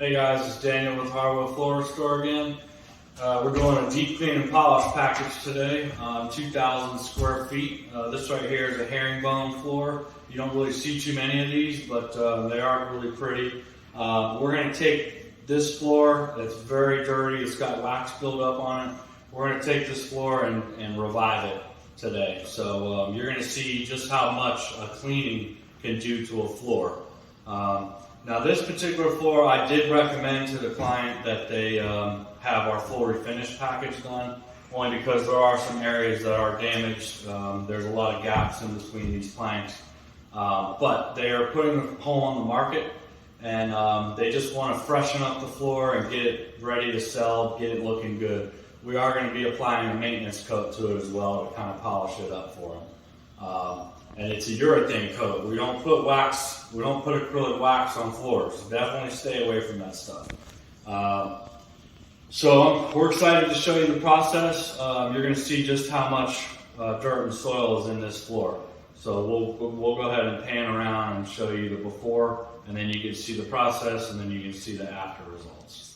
Hey guys, it's Daniel with Hardwood Floor Store again. We're doing a deep clean and polish package today on 2,000 square feet. This right here is a herringbone floor. You don't really see too many of these, but they are really pretty. We're going to take this floor that's very dirty. It's got wax buildup on it. We're going to take this floor and revive it today. So you're going to see just how much a cleaning can do to a floor. Now this particular floor, I did recommend to the client that they have our full refinish package done, only because there are some areas that are damaged. There's a lot of gaps in between these planks. But they are putting the home on the market, and they just want to freshen up the floor and get it ready to sell, get it looking good. We are going to be applying a maintenance coat to it as well to kind of polish it up for them. And it's a urethane coat. We don't put wax, we don't put acrylic wax on floors. Definitely stay away from that stuff. So we're excited to show you the process. You're going to see just how much dirt and soil is in this floor. So we'll go ahead and pan around and show you the before, and then you can see the process, and then you can see the after results.